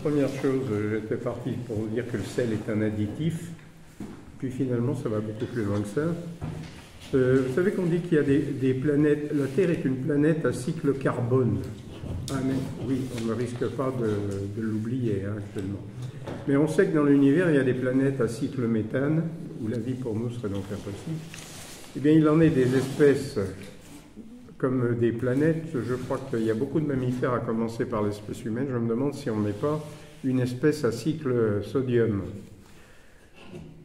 Première chose, j'étais parti pour vous dire que le sel est un additif, puis finalement ça va beaucoup plus loin que ça. Vous savez qu'on dit qu'il y a des planètes, la Terre est une planète à cycle carbone. Ah mais oui, on ne risque pas de l'oublier actuellement. Mais on sait que dans l'univers, il y a des planètes à cycle méthane, où la vie pour nous serait donc impossible. Eh bien, il en est des espèces comme des planètes. Je crois qu'il y a beaucoup de mammifères, à commencer par l'espèce humaine. Je me demande si on n'est pas une espèce à cycle sodium.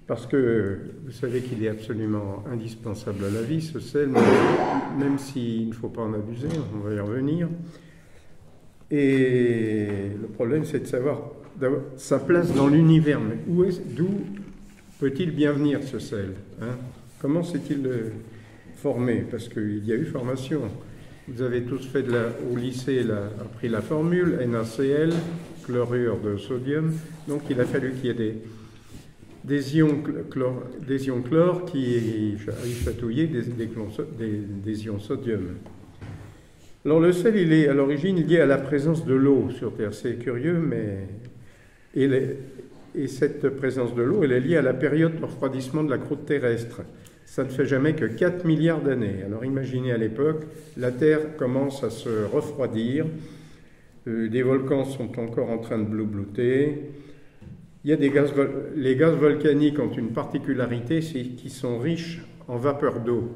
Parce que vous savez qu'il est absolument indispensable à la vie, ce sel, même s'il ne faut pas en abuser, on va y revenir. Et le problème, c'est de savoir sa place dans l'univers. Mais d'où peut-il bien venir, ce sel, hein? Comment s'est-il formé? Parce qu'il y a eu formation. Vous avez tous fait au lycée appris la formule, NaCl, chlorure de sodium. Donc il a fallu qu'il y ait des ions chlore qui aillent chatouiller des ions sodium. Alors le sel, il est à l'origine lié à la présence de l'eau sur Terre. C'est curieux, mais... Et cette présence de l'eau, elle est liée à la période de refroidissement de la croûte terrestre. Ça ne fait jamais que 4 milliards d'années. Alors imaginez à l'époque, la Terre commence à se refroidir, des volcans sont encore en train de bloublouter. Il y a les gaz volcaniques ont une particularité, c'est qu'ils sont riches en vapeur d'eau.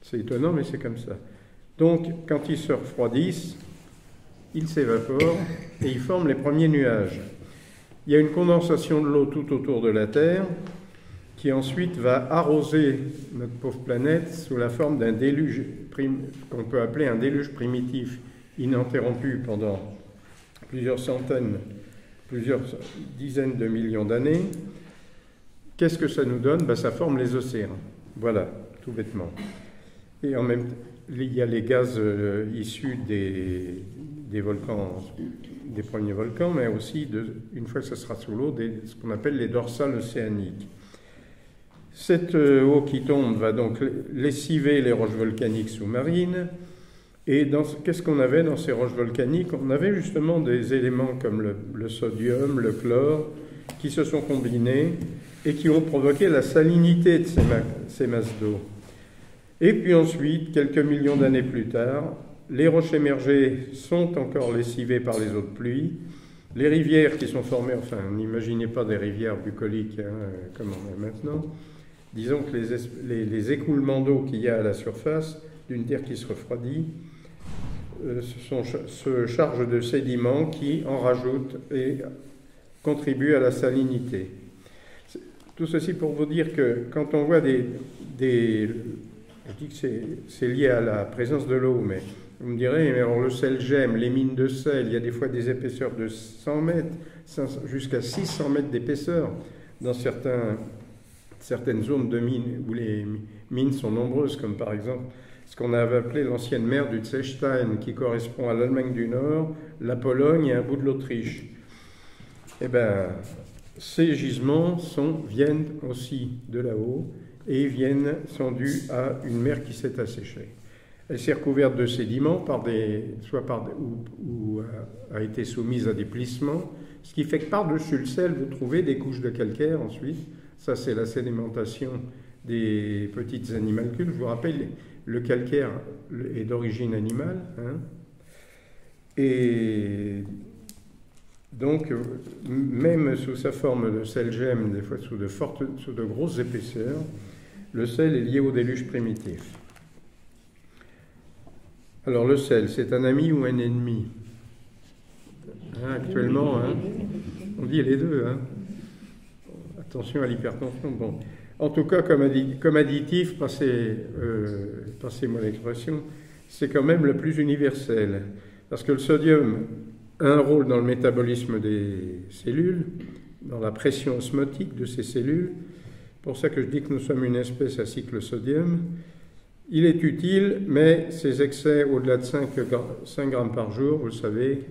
C'est étonnant, mais c'est comme ça. Donc, quand ils se refroidissent, ils s'évaporent et ils forment les premiers nuages. Il y a une condensation de l'eau tout autour de la Terre qui ensuite va arroser notre pauvre planète sous la forme d'un déluge qu'on peut appeler un déluge primitif ininterrompu pendant plusieurs dizaines de millions d'années. Qu'est-ce que ça nous donne? Ça forme les océans. Voilà, tout bêtement. Et en même temps, il y a les gaz issus des volcans, des premiers volcans, mais aussi, une fois que ça sera sous l'eau, ce qu'on appelle les dorsales océaniques. Cette eau qui tombe va donc lessiver les roches volcaniques sous-marines. Et qu'est-ce qu'on avait dans ces roches volcaniques? On avait justement des éléments comme le sodium, le chlore, qui se sont combinés et qui ont provoqué la salinité de ces masses d'eau. Et puis ensuite, quelques millions d'années plus tard, les roches émergées sont encore lessivées par les eaux de pluie. Les rivières qui sont formées, enfin, n'imaginez pas des rivières bucoliques comme on a maintenant. Disons que les écoulements d'eau qu'il y a à la surface d'une terre qui se refroidit se chargent de sédiments qui en rajoutent et contribuent à la salinité. Tout ceci pour vous dire que quand on voit je dis que c'est lié à la présence de l'eau, mais vous me direz, mais alors le sel gemme, les mines de sel, il y a des fois des épaisseurs de 100 mètres, jusqu'à 600 mètres d'épaisseur dans certaines zones de mines où les mines sont nombreuses, comme par exemple ce qu'on avait appelé l'ancienne mer du Zechstein, qui correspond à l'Allemagne du Nord, la Pologne et un bout de l'Autriche. Eh bien, ces gisements viennent aussi de là-haut et sont dus à une mer qui s'est asséchée. Elle s'est recouverte de sédiments ou a été soumise à des plissements, ce qui fait que par-dessus le sel, vous trouvez des couches de calcaire ensuite. Ça, c'est la sédimentation des petites animalcules. Je vous rappelle, le calcaire est d'origine animale. Et donc, même sous sa forme de sel gemme, des fois sous de grosses épaisseurs, le sel est lié au déluge primitif. Alors, le sel, c'est un ami ou un ennemi? Actuellement, on dit les deux. Attention à l'hypertension. Bon. En tout cas, comme additif, passez-moi l'expression, c'est quand même le plus universel. Parce que le sodium a un rôle dans le métabolisme des cellules, dans la pression osmotique de ces cellules. C'est pour ça que je dis que nous sommes une espèce à cycle sodium. Il est utile, mais ses excès au-delà de 5 grammes par jour, vous le savez,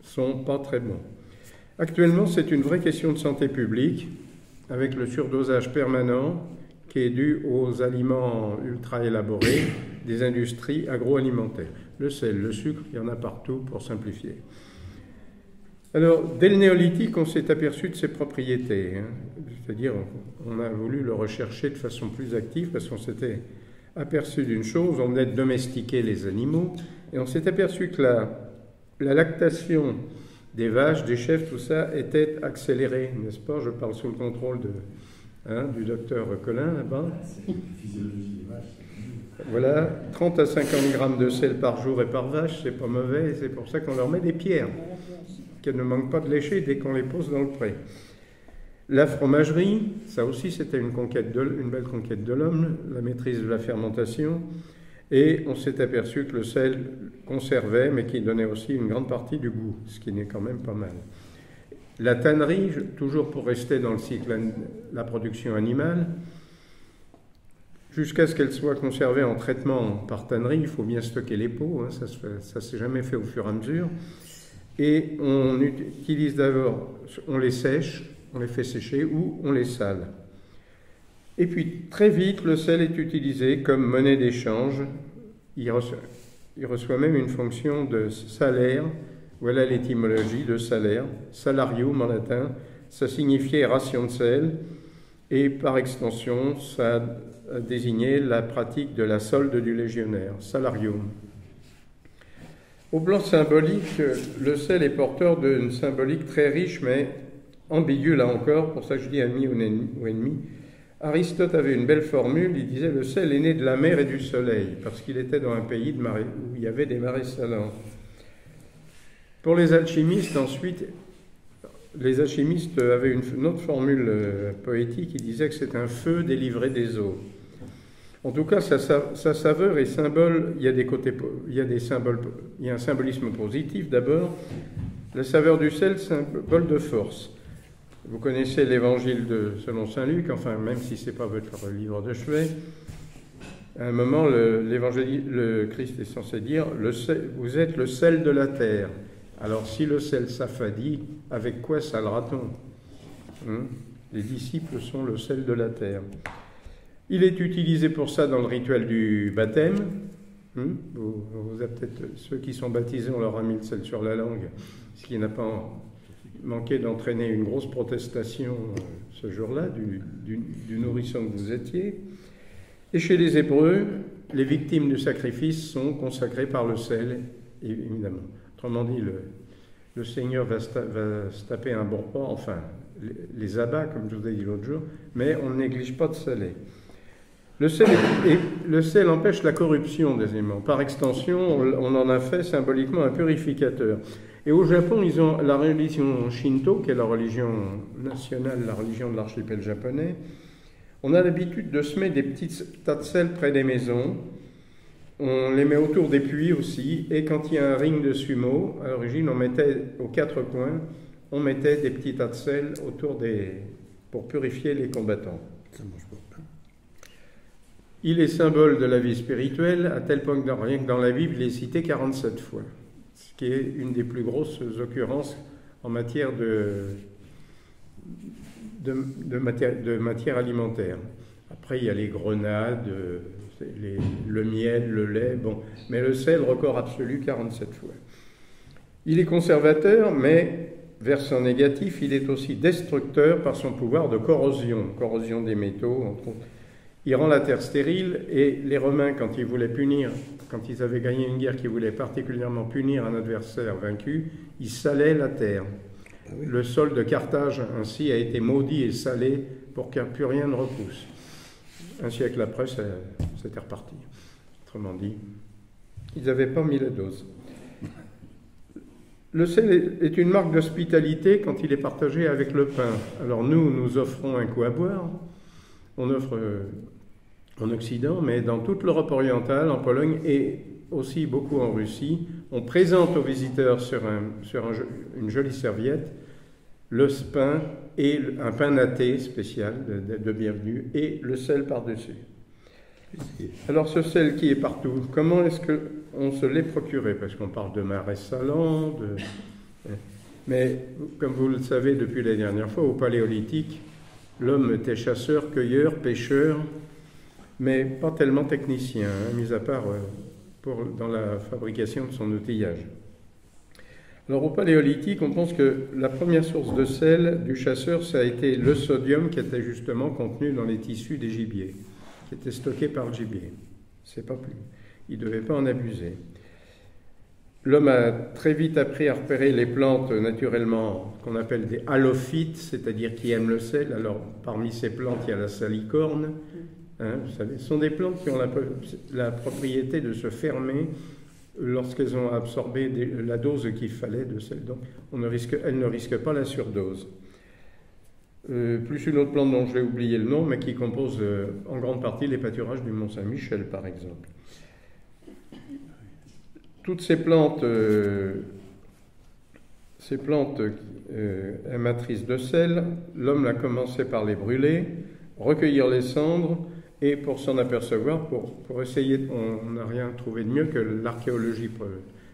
sont pas très bons. Actuellement, c'est une vraie question de santé publique, avec le surdosage permanent qui est dû aux aliments ultra élaborés des industries agroalimentaires. Le sel, le sucre, il y en a partout pour simplifier. Alors, dès le néolithique, on s'est aperçu de ses propriétés, hein. C'est-à-dire, on a voulu le rechercher de façon plus active parce qu'on s'était aperçu d'une chose, on venait de domestiquer les animaux, et on s'est aperçu que la lactation des vaches, des chèvres, tout ça était accélérée, n'est-ce pas? Je parle sous le contrôle du docteur Collin, là-bas. Voilà, 30 à 50 grammes de sel par jour et par vache, c'est pas mauvais, et c'est pour ça qu'on leur met des pierres, qu'elles ne manquent pas de lécher dès qu'on les pose dans le pré. La fromagerie, ça aussi c'était une belle conquête de l'homme, la maîtrise de la fermentation, et on s'est aperçu que le sel conservait, mais qui donnait aussi une grande partie du goût, ce qui n'est quand même pas mal. La tannerie, toujours pour rester dans le cycle de la production animale, jusqu'à ce qu'elle soit conservée en traitement par tannerie, il faut bien stocker les peaux, hein, ça ne s'est jamais fait au fur et à mesure. Et on utilise d'abord, on les sèche, on les fait sécher ou on les sale. Et puis très vite, le sel est utilisé comme monnaie d'échange. Il reçoit même une fonction de salaire. Voilà l'étymologie de salaire. Salarium en latin, ça signifiait ration de sel. Et par extension, ça a désigné la pratique de la solde du légionnaire, salarium. Au plan symbolique, le sel est porteur d'une symbolique très riche, mais ambiguë là encore, pour ça que je dis ami ou ennemi. Aristote avait une belle formule, il disait le sel est né de la mer et du soleil, parce qu'il était dans un pays où il y avait des marées salantes. Pour les alchimistes, ensuite, les alchimistes avaient une autre formule poétique, ils disaient que c'est un feu délivré des eaux. En tout cas, sa saveur et symbole, il y a un symbolisme positif d'abord. La saveur du sel, symbole de force. Vous connaissez l'évangile selon saint Luc, enfin, même si ce n'est pas votre livre de chevet. À un moment, le Christ est censé dire vous êtes le sel de la terre. Alors, si le sel s'affadit, avec quoi salera-t-on? Les disciples sont le sel de la terre. Il est utilisé pour ça dans le rituel du baptême. Vous avez peut-être ceux qui sont baptisés, on leur a mis le sel sur la langue, ce qui n'a pas manqué d'entraîner une grosse protestation ce jour-là du nourrisson que vous étiez. Et chez les Hébreux, les victimes du sacrifice sont consacrées par le sel, évidemment. Autrement dit, le Seigneur va se taper un bon repas, enfin, les abats, comme je vous ai dit l'autre jour, mais on ne néglige pas de saler. Le sel empêche la corruption des aimants. Par extension, on en a fait symboliquement un purificateur. Et au Japon, ils ont la religion Shinto, qui est la religion nationale, la religion de l'archipel japonais. On a l'habitude de semer des petits tas de sel près des maisons. On les met autour des puits aussi. Et quand il y a un ring de sumo, à l'origine, on mettait aux quatre coins, on mettait des petits tas de sel pour purifier les combattants. Ça mange pas. Il est symbole de la vie spirituelle, à tel point que rien que dans la Bible, il est cité 47 fois, ce qui est une des plus grosses occurrences en matière de matière alimentaire. Après, il y a les grenades, le miel, le lait, mais le sel, record absolu, 47 fois. Il est conservateur, mais, versant négatif, il est aussi destructeur par son pouvoir de corrosion des métaux, entre autres. Il rend la terre stérile, et les Romains, quand ils avaient gagné une guerre qui voulait particulièrement punir un adversaire vaincu, ils salaient la terre. Ah oui. Le sol de Carthage, ainsi, a été maudit et salé pour que plus rien ne repousse. Un siècle après, c'était reparti. Autrement dit, ils n'avaient pas mis la dose. Le sel est une marque d'hospitalité quand il est partagé avec le pain. Alors nous offrons un coup à boire. On offre en Occident, mais dans toute l'Europe orientale, en Pologne et aussi beaucoup en Russie, on présente aux visiteurs sur une jolie serviette le pain et un pain natté spécial de bienvenue et le sel par-dessus. Alors ce sel qui est partout, comment est-ce qu'on se l'est procuré? Parce qu'on parle de marais salants, mais comme vous le savez depuis la dernière fois, au Paléolithique, l'homme était chasseur, cueilleur, pêcheur, mais pas tellement technicien, mis à part dans la fabrication de son outillage. Alors au Paléolithique, on pense que la première source de sel du chasseur, ça a été le sodium qui était justement contenu dans les tissus des gibiers, qui était stocké par le gibier. C'est pas plus. Il ne devait pas en abuser. L'homme a très vite appris à repérer les plantes naturellement qu'on appelle des halophytes, c'est-à-dire qui aiment le sel. Alors parmi ces plantes, il y a la salicorne. Hein, vous savez, ce sont des plantes qui ont la propriété de se fermer lorsqu'elles ont absorbé la dose qu'il fallait de sel. Donc elles ne risquent pas la surdose. Plus une autre plante dont j'ai oublié le nom, mais qui compose en grande partie les pâturages du Mont-Saint-Michel, par exemple. Toutes ces plantes émettrices de sel, l'homme a commencé par les brûler, recueillir les cendres, et pour s'en apercevoir, pour essayer, on n'a rien trouvé de mieux que l'archéologie,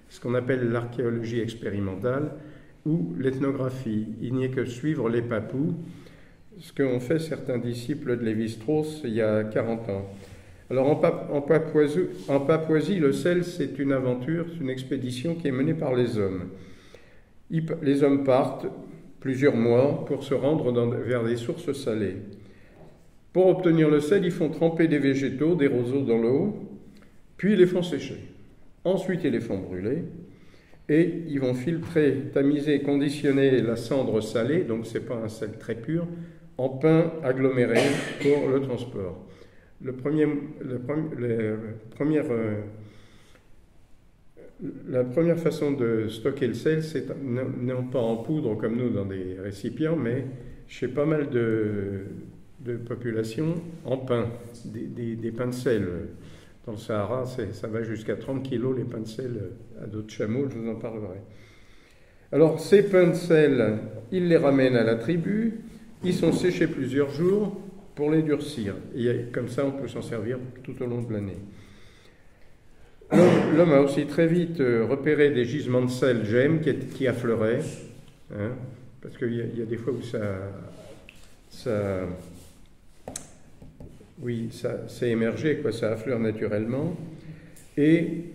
ce qu'on appelle l'archéologie expérimentale ou l'ethnographie. Il n'y a que suivre les papous, ce qu'ont fait certains disciples de Lévi-Strauss il y a 40 ans. Alors en Papouasie, le sel, c'est une aventure, c'est une expédition qui est menée par les hommes. Les hommes partent plusieurs mois pour se rendre vers des sources salées. Pour obtenir le sel, ils font tremper des végétaux, des roseaux dans l'eau, puis ils les font sécher. Ensuite, ils les font brûler et ils vont filtrer, tamiser, conditionner la cendre salée, donc ce n'est pas un sel très pur, en pain aggloméré pour le transport. La première façon de stocker le sel, c'est non pas en poudre comme nous dans des récipients, mais chez pas mal de populations en pain, des pains de sel. Dans le Sahara, ça va jusqu'à 30 kilos les pains de sel à dos de chameau, je vous en parlerai. Alors ces pains de sel, ils les ramènent à la tribu, ils sont séchés plusieurs jours pour les durcir. Et comme ça, on peut s'en servir tout au long de l'année. L'homme a aussi très vite repéré des gisements de sel gemmes qui affleuraient, hein, parce qu'il y a des fois où c'est émergé, quoi, ça affleure naturellement. Et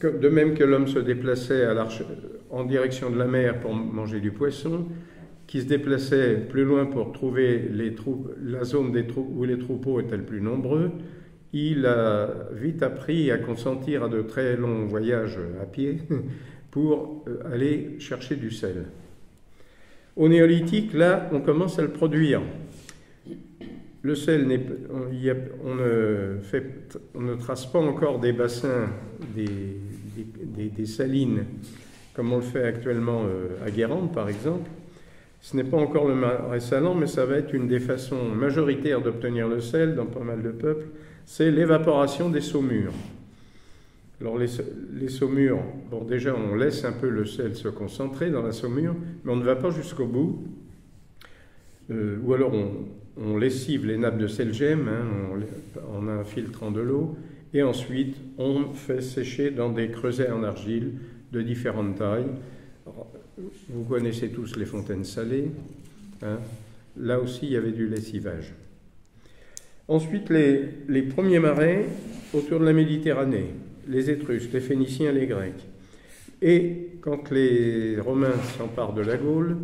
de même que l'homme se déplaçait en direction de la mer pour manger du poisson, qui se déplaçait plus loin pour trouver la zone où les troupeaux étaient le plus nombreux, il a vite appris à consentir à de très longs voyages à pied pour aller chercher du sel. Au néolithique, là, on commence à le produire. Le sel, on ne trace pas encore des bassins, des salines, comme on le fait actuellement à Guérande, par exemple. Ce n'est pas encore le marais salant, mais ça va être une des façons majoritaires d'obtenir le sel dans pas mal de peuples, c'est l'évaporation des saumures. Alors les saumures, bon déjà on laisse un peu le sel se concentrer dans la saumure, mais on ne va pas jusqu'au bout, ou alors on lessive les nappes de sel gemme, hein, en infiltrant de l'eau, et ensuite on fait sécher dans des creusets en argile de différentes tailles. Vous connaissez tous les fontaines salées, hein. Là aussi il y avait du lessivage. Ensuite les premiers marais autour de la Méditerranée, les Étrusques, les Phéniciens, les Grecs. Et quand les Romains s'emparent de la Gaule,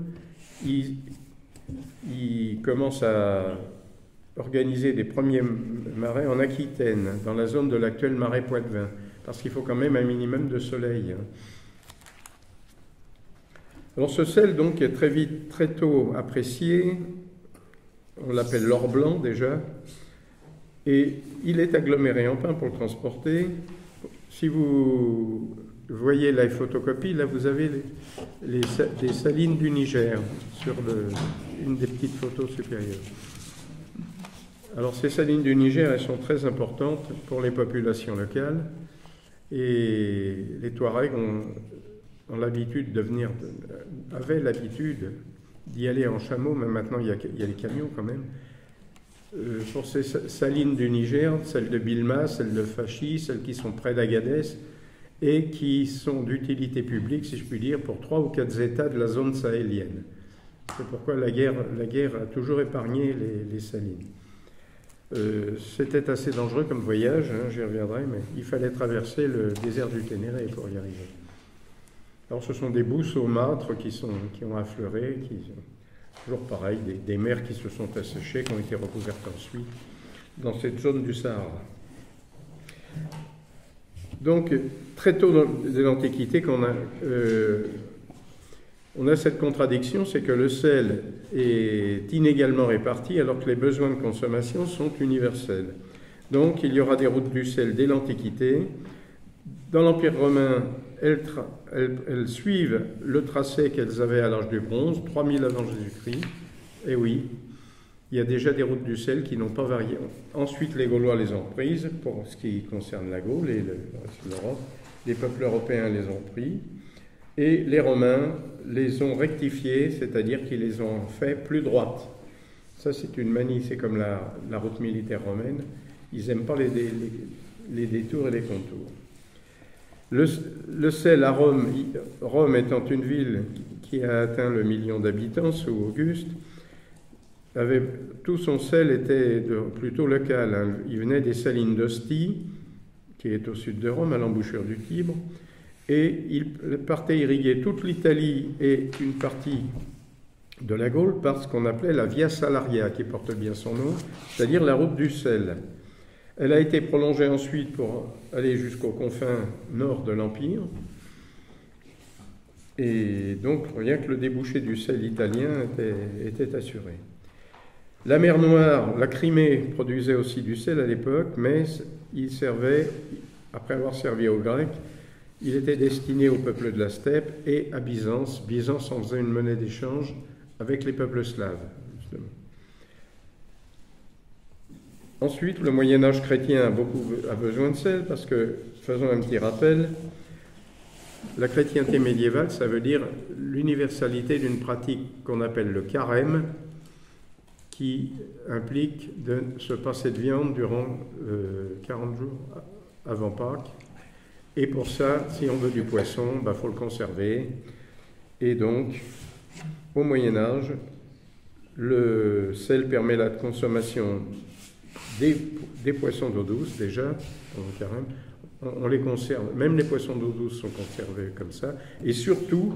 ils commencent à organiser des premiers marais en Aquitaine, dans la zone de l'actuel marais Poitevin, parce qu'il faut quand même un minimum de soleil. Alors ce sel donc est très tôt apprécié, on l'appelle l'or blanc déjà, et il est aggloméré en pain pour le transporter. Si vous voyez la photocopie, là vous avez les salines du Niger sur une des petites photos supérieures. Alors ces salines du Niger, elles sont très importantes pour les populations locales, et les Touaregs avaient l'habitude d'y aller en chameau, mais maintenant il y a les camions quand même. Pour ces salines du Niger, celles de Bilma, celles de Fachi, celles qui sont près d'Agadez, et qui sont d'utilité publique, si je puis dire, pour 3 ou 4 États de la zone sahélienne. C'est pourquoi la guerre a toujours épargné les salines. C'était assez dangereux comme voyage, hein, j'y reviendrai, mais il fallait traverser le désert du Ténéré pour y arriver. Alors ce sont des boues saumâtres qui ont affleuré, toujours pareil, des mers qui se sont asséchées, qui ont été recouvertes ensuite dans cette zone du Sahara. Donc, très tôt dès l'Antiquité, on a cette contradiction, c'est que le sel est inégalement réparti alors que les besoins de consommation sont universels. Donc, il y aura des routes du sel dès l'Antiquité. Dans l'Empire romain, elles suivent le tracé qu'elles avaient à l'âge du bronze, 3000 avant Jésus-Christ. Et oui, il y a déjà des routes du sel qui n'ont pas varié. Ensuite, les Gaulois les ont prises pour ce qui concerne la Gaule et le reste de l'Europe. Les peuples européens les ont pris. Et les Romains les ont rectifiées, c'est-à-dire qu'ils les ont fait plus droites. Ça, c'est une manie, c'est comme la route militaire romaine. Ils n'aiment pas les détours et les contours. Le sel à Rome, Rome étant une ville qui a atteint le million d'habitants sous Auguste, tout son sel était plutôt local. Hein. Il venait des salines d'Ostie, qui est au sud de Rome, à l'embouchure du Tibre, et il partait irriguer toute l'Italie et une partie de la Gaule par ce qu'on appelait la Via Salaria, qui porte bien son nom, c'est-à-dire la route du sel. Elle a été prolongée ensuite pour aller jusqu'aux confins nord de l'Empire. Et donc, rien que le débouché du sel italien était assuré. La mer Noire, la Crimée produisait aussi du sel à l'époque, mais il servait, après avoir servi aux Grecs, il était destiné au peuple de la steppe et à Byzance. Byzance en faisait une monnaie d'échange avec les peuples slaves, justement. Ensuite, le Moyen-Âge chrétien a besoin de sel parce que, faisons un petit rappel, la chrétienté médiévale, ça veut dire l'universalité d'une pratique qu'on appelle le carême, qui implique de se passer de viande durant 40 jours avant Pâques. Et pour ça, si on veut du poisson, il faut le conserver. Et donc, au Moyen-Âge, le sel permet la consommation des poissons d'eau douce, déjà, dans le carême. On les conserve, même les poissons d'eau douce sont conservés comme ça. Et surtout,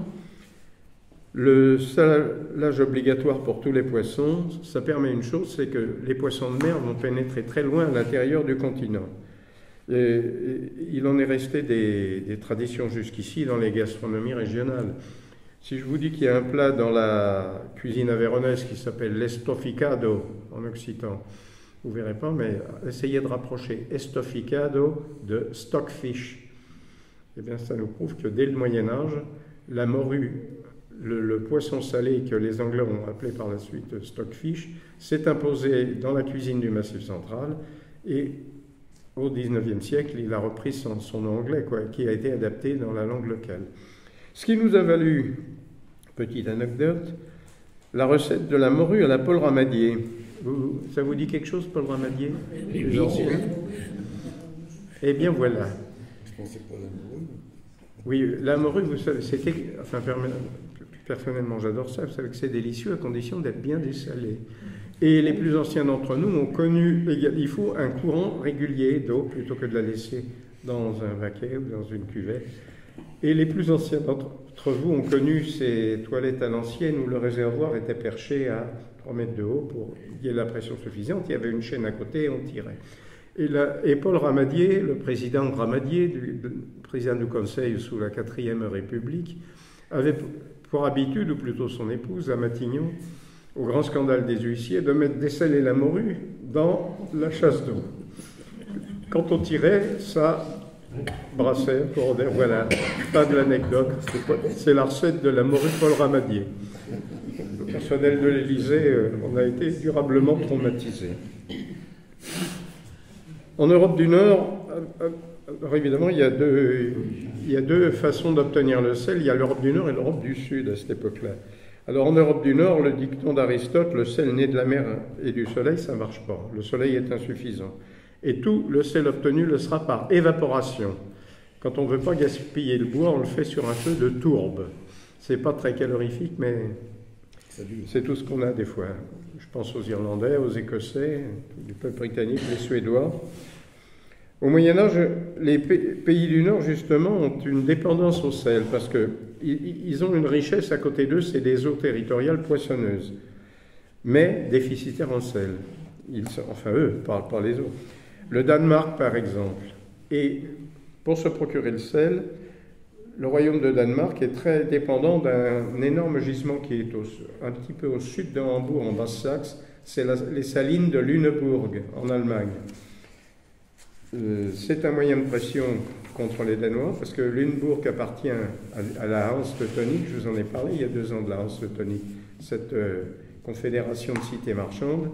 le salage obligatoire pour tous les poissons, ça permet une chose, c'est que les poissons de mer vont pénétrer très loin à l'intérieur du continent. Et il en est resté des traditions jusqu'ici dans les gastronomies régionales. Si je vous dis qu'il y a un plat dans la cuisine avéronaise qui s'appelle l'estofficado en occitan, vous ne verrez pas, mais essayez de rapprocher estofficado de stockfish. Eh bien, ça nous prouve que dès le Moyen-Âge, la morue, le poisson salé que les Anglais ont appelé par la suite stockfish, s'est imposé dans la cuisine du Massif central et au XIXe siècle, il a repris son nom anglais, qui a été adapté dans la langue locale. Ce qui nous a valu, petite anecdote, la recette de la morue à la Paul Ramadier. Ça vous dit quelque chose, Paul Ramadier? Les anciens. Eh bien voilà. Je pensais pas à la morue. Oui, la morue, vous savez, c'était... Enfin, personnellement, j'adore ça. Vous savez que c'est délicieux à condition d'être bien dessalé. Et les plus anciens d'entre nous ont connu... Il faut un courant régulier d'eau plutôt que de la laisser dans un baquet ou dans une cuvette. Et les plus anciens d'entre vous ont connu ces toilettes à l'ancienne où le réservoir était perché à 3 mètres de haut pour qu'il y ait la pression suffisante. Il y avait une chaîne à côté et on tirait. Et Paul Ramadier, le président Ramadier, président du Conseil sous la 4e République, avait pour habitude, ou plutôt son épouse, à Matignon, au grand scandale des huissiers, de mettre des sels et la morue dans la chasse d'eau. Quand on tirait, ça brassait, corrodait, voilà, pas de l'anecdote, c'est la recette de la morue Paul Ramadier. Le personnel de l'Élysée, on a été durablement traumatisé. En Europe du Nord, alors évidemment, il y a deux façons d'obtenir le sel. Il y a l'Europe du Nord et l'Europe du Sud à cette époque-là. Alors en Europe du Nord, le dicton d'Aristote, le sel né de la mer et du soleil, ça ne marche pas. Le soleil est insuffisant. Et tout le sel obtenu le sera par évaporation. Quand on ne veut pas gaspiller le bois, on le fait sur un feu de tourbe. Ce n'est pas très calorifique, mais c'est tout ce qu'on a des fois. Je pense aux Irlandais, aux Écossais, du peuple britannique, les Suédois. Au Moyen-Âge, les pays du Nord, justement, ont une dépendance au sel, parce qu'ils ont une richesse à côté d'eux, c'est des eaux territoriales poissonneuses, mais déficitaires en sel. Enfin, eux, pas les autres. Le Danemark, par exemple. Et pour se procurer le sel, le royaume de Danemark est très dépendant d'un énorme gisement qui est un petit peu au sud de Hambourg, en Basse-Saxe. C'est les salines de Lüneburg, en Allemagne. C'est un moyen de pression contre les Danois, parce que Lüneburg appartient à la Hanse-Teutonique. Je vous en ai parlé il y a 2 ans de la Hanse-Teutonique, cette confédération de cités marchandes.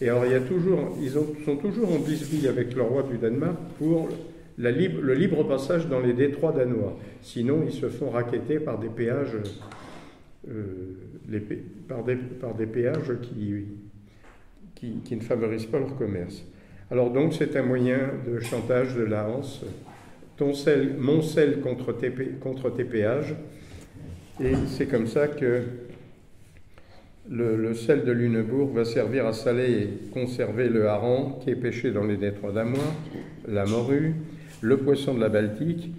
Et alors, ils sont toujours en bisbille avec le roi du Danemark pour le libre passage dans les détroits danois. Sinon, ils se font racketter par des péages, par des péages qui ne favorisent pas leur commerce. Alors donc, c'est un moyen de chantage de la Hanse. Mon sel contre tes péages. Et c'est comme ça que le sel de Lüneburg va servir à saler et conserver le hareng qui est pêché dans les détroits d'Amoir, la morue, le poisson de la Baltique,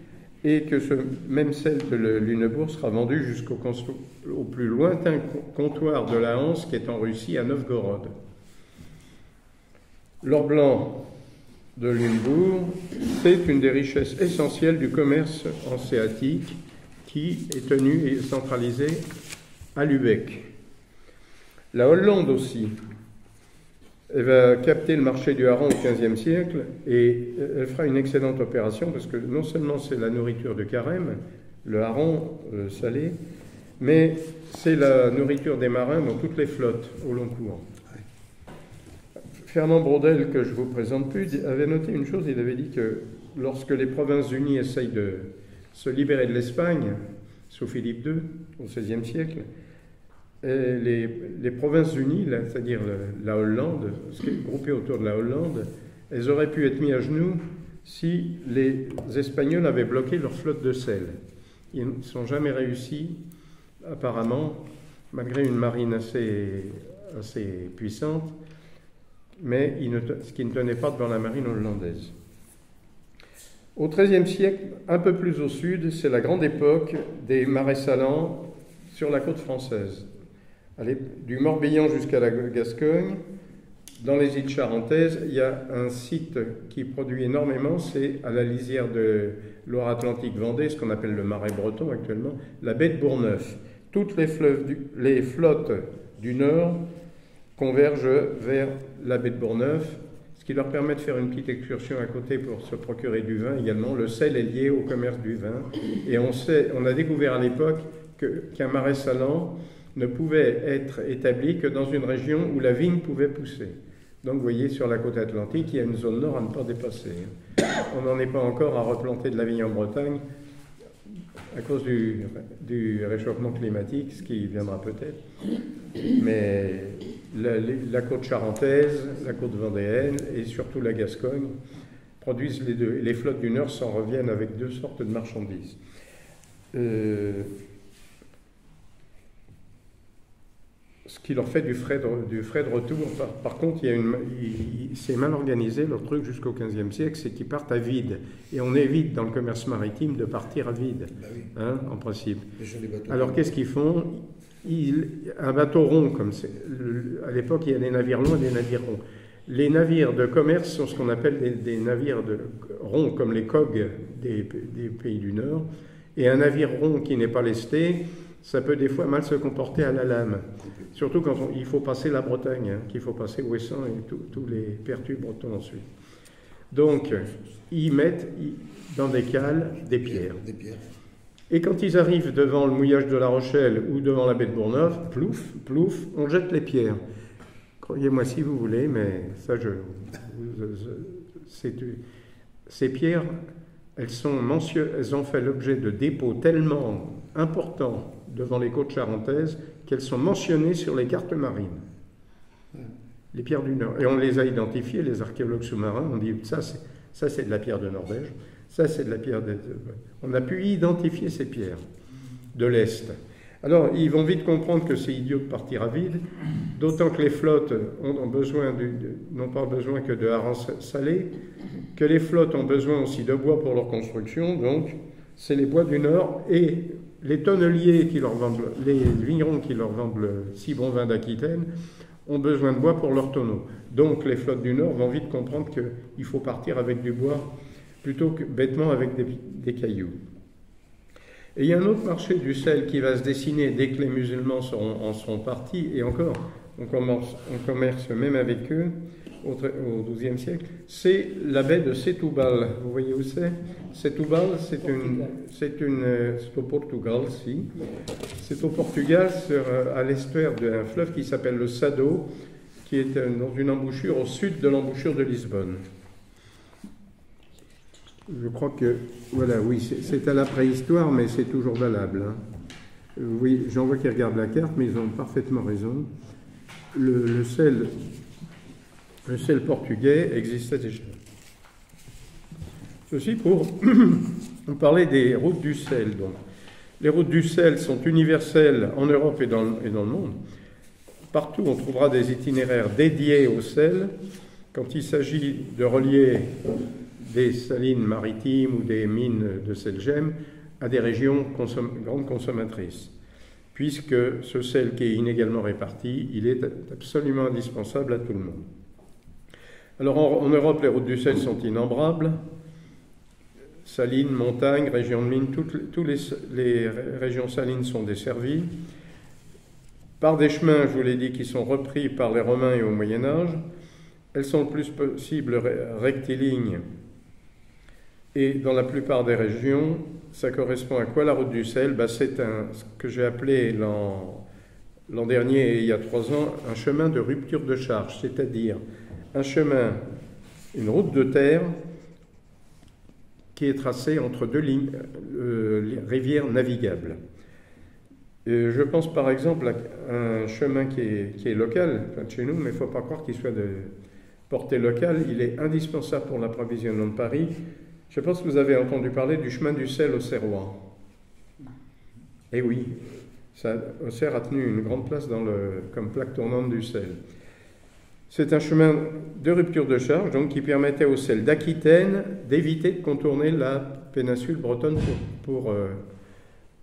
et que ce même sel de Lüneburg sera vendu jusqu'au plus lointain comptoir de la Hanse qui est en Russie, à Novgorod. L'or blanc de Lüneburg, c'est une des richesses essentielles du commerce hanséatique qui est tenu et centralisé à Lübeck. La Hollande aussi, elle va capter le marché du hareng au XVe siècle et elle fera une excellente opération parce que non seulement c'est la nourriture de carême, le hareng salé, mais c'est la nourriture des marins dans toutes les flottes au long cours. Fernand Braudel, que je ne vous présente plus, avait noté une chose, il avait dit que lorsque les Provinces-Unies essayent de se libérer de l'Espagne, sous Philippe II, au XVIe siècle, les Provinces-Unies, c'est-à-dire la Hollande, ce qui est groupé autour de la Hollande, elles auraient pu être mises à genoux si les Espagnols avaient bloqué leur flotte de sel. Ils ne sont jamais réussi, apparemment, malgré une marine assez puissante, mais ce qui ne tenait pas devant la marine hollandaise. Au XIIIe siècle, un peu plus au sud, c'est la grande époque des marais salants sur la côte française. Allez, du Morbihan jusqu'à la Gascogne, dans les îles charentaises, il y a un site qui produit énormément, c'est à la lisière de Loire-Atlantique-Vendée, ce qu'on appelle le marais breton actuellement, la baie de Bourgneuf. Toutes les flottes du nord convergent vers la baie de Bourgneuf, ce qui leur permet de faire une petite excursion à côté pour se procurer du vin également. Le sel est lié au commerce du vin. Et on a découvert à l'époque qu'un marais salant ne pouvait être établi que dans une région où la vigne pouvait pousser. Donc vous voyez, sur la côte atlantique, il y a une zone nord à ne pas dépasser. On n'en est pas encore à replanter de la vigne en Bretagne à cause du réchauffement climatique, ce qui viendra peut-être. Mais la côte charentaise, la côte vendéenne et surtout la Gascogne produisent les deux. Les flottes du Nord s'en reviennent avec 2 sortes de marchandises. Ce qui leur fait du frais de retour. Par contre, c'est mal organisé, leur truc jusqu'au XVe siècle, c'est qu'ils partent à vide. Et on évite dans le commerce maritime de partir à vide, hein, en principe. Alors qu'est-ce qu'ils font? Un bateau rond, à l'époque il y a des navires longs et des navires ronds. Les navires de commerce sont ce qu'on appelle des navires ronds, comme les cogs des pays du Nord. Et un navire rond qui n'est pas lesté, ça peut des fois mal se comporter à la lame. Surtout quand il faut passer la Bretagne, hein, qu'il faut passer Ouessant et tous les pertus bretons ensuite. Donc, ils mettent dans des cales des pierres. Et quand ils arrivent devant le mouillage de La Rochelle ou devant la baie de Bourgneuf, plouf, plouf, on jette les pierres. Croyez-moi si vous voulez, mais ça, ces pierres, elles ont fait l'objet de dépôts tellement importants devant les côtes charentaises qu'elles sont mentionnées sur les cartes marines. Les pierres du Nord. Et on les a identifiées, les archéologues sous-marins, on dit ça c'est de la pierre de Norvège, ça c'est de la pierre de... On a pu identifier ces pierres de l'Est. Alors, ils vont vite comprendre que c'est idiot de partir à vide, d'autant que les flottes n'ont pas besoin que de harengs salés, que les flottes ont besoin aussi de bois pour leur construction, donc c'est les bois du Nord et les tonneliers qui leur vendent, les vignerons qui leur vendent le si bon vin d'Aquitaine ont besoin de bois pour leurs tonneaux. Donc les flottes du Nord vont vite comprendre qu'il faut partir avec du bois plutôt que bêtement avec des cailloux. Et il y a un autre marché du sel qui va se dessiner dès que les musulmans en seront partis, et encore, on commerce même avec eux au XIIe siècle, c'est la baie de Setúbal. Vous voyez où c'est? Setúbal, c'est au Portugal, si. C'est au Portugal, à l'estuaire d'un fleuve qui s'appelle le Sado, qui est dans une embouchure au sud de l'embouchure de Lisbonne. Je crois que, voilà, oui, c'est à la préhistoire, mais c'est toujours valable. Hein. Oui, j'en vois qui regardent la carte, mais ils ont parfaitement raison. Le sel portugais existait déjà. Ceci pour parler des routes du sel. Donc. Les routes du sel sont universelles en Europe et dans le monde. Partout, on trouvera des itinéraires dédiés au sel. Quand il s'agit de relier des salines maritimes ou des mines de sel-gemme à des régions grandes consommatrices. Puisque ce sel qui est inégalement réparti, il est absolument indispensable à tout le monde. Alors en Europe, les routes du sel sont innombrables. Salines, montagnes, régions de mines, toutes les régions salines sont desservies par des chemins, je vous l'ai dit, qui sont repris par les Romains et au Moyen-Âge. Elles sont le plus possible rectilignes. Et dans la plupart des régions, ça correspond à quoi la route du sel? C'est ce que j'ai appelé l'an dernier et il y a 3 ans, un chemin de rupture de charge, c'est-à-dire un chemin, une route de terre qui est tracée entre deux rivières navigables. Et je pense par exemple à un chemin qui est local, enfin de chez nous, mais il ne faut pas croire qu'il soit de portée locale, il est indispensable pour l'approvisionnement de Paris. Je pense que vous avez entendu parler du chemin du sel au Serrois. Eh oui, Auxerre a tenu une grande place comme plaque tournante du sel. C'est un chemin de rupture de charge, donc qui permettait au sel d'Aquitaine d'éviter de contourner la péninsule bretonne pour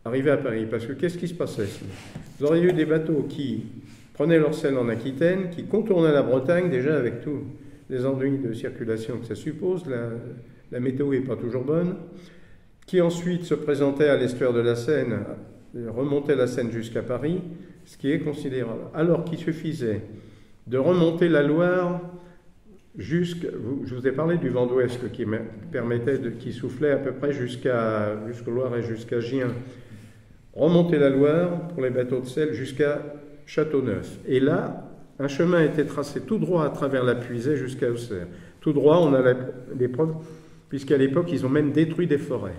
arriver à Paris. Parce que qu'est-ce qui se passait? Vous auriez eu des bateaux qui prenaient leur sel en Aquitaine, qui contournaient la Bretagne, déjà avec tous les ennuis de circulation que ça suppose, la météo n'est pas toujours bonne, qui ensuite se présentaient à l'estuaire de la Seine, remontaient la Seine jusqu'à Paris, ce qui est considérable. Alors qu'il suffisait de remonter la Loire je vous ai parlé du vent d'ouest qui soufflait à peu près jusqu'au Loire et jusqu'à Gien. Remonter la Loire pour les bateaux de sel jusqu'à Châteauneuf. Et là, un chemin était tracé tout droit à travers la Puisée jusqu'à Auxerre. Tout droit, on a les preuves, puisqu'à l'époque, ils ont même détruit des forêts.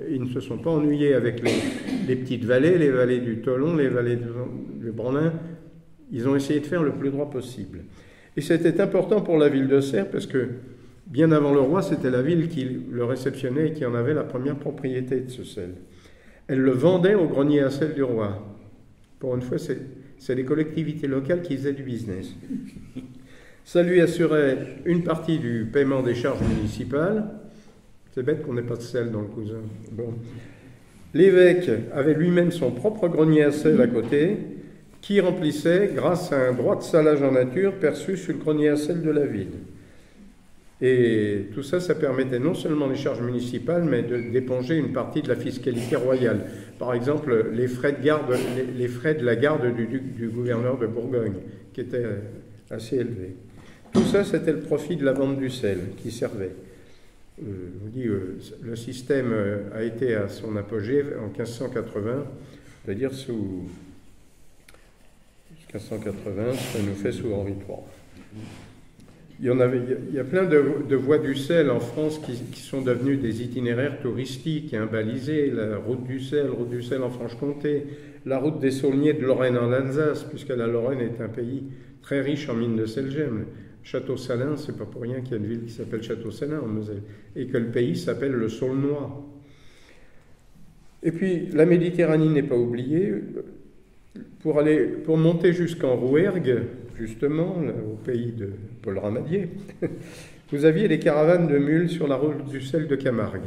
Ils ne se sont pas ennuyés avec les petites vallées, les vallées du Tolon, les vallées du Branlin. Ils ont essayé de faire le plus droit possible. Et c'était important pour la ville d'Auxerre parce que, bien avant le roi, c'était la ville qui le réceptionnait et qui en avait la première propriété de ce sel. Elle le vendait au grenier à sel du roi. Pour une fois, c'est les collectivités locales qui faisaient du business. Ça lui assurait une partie du paiement des charges municipales. C'est bête qu'on n'ait pas de sel dans le cousin. Bon. L'évêque avait lui-même son propre grenier à sel à côté, qui remplissait grâce à un droit de salage en nature perçu sur le grenier à sel de la ville. Et tout ça, ça permettait non seulement les charges municipales, mais d'éponger une partie de la fiscalité royale. Par exemple, les frais de la garde du gouverneur de Bourgogne, qui étaient assez élevés. Tout ça, c'était le profit de la vente du sel qui servait. Je vous dis, le système a été à son apogée en 1580, c'est-à-dire sous 1580, ça nous fait sous Henri IV. Il y a plein de voies du sel en France qui sont devenues des itinéraires touristiques, balisés. La route du sel en Franche-Comté, la route des saulniers de Lorraine en Alsace, puisque la Lorraine est un pays très riche en mines de sel-gemme. Château-Salins, c'est pas pour rien qu'il y a une ville qui s'appelle Château-Salins en Moselle, et que le pays s'appelle le Saulnois. Et puis, la Méditerranée n'est pas oubliée. Pour monter jusqu'en Rouergue, justement, là, au pays de Paul Ramadier, vous aviez les caravanes de mules sur la route du sel de Camargue.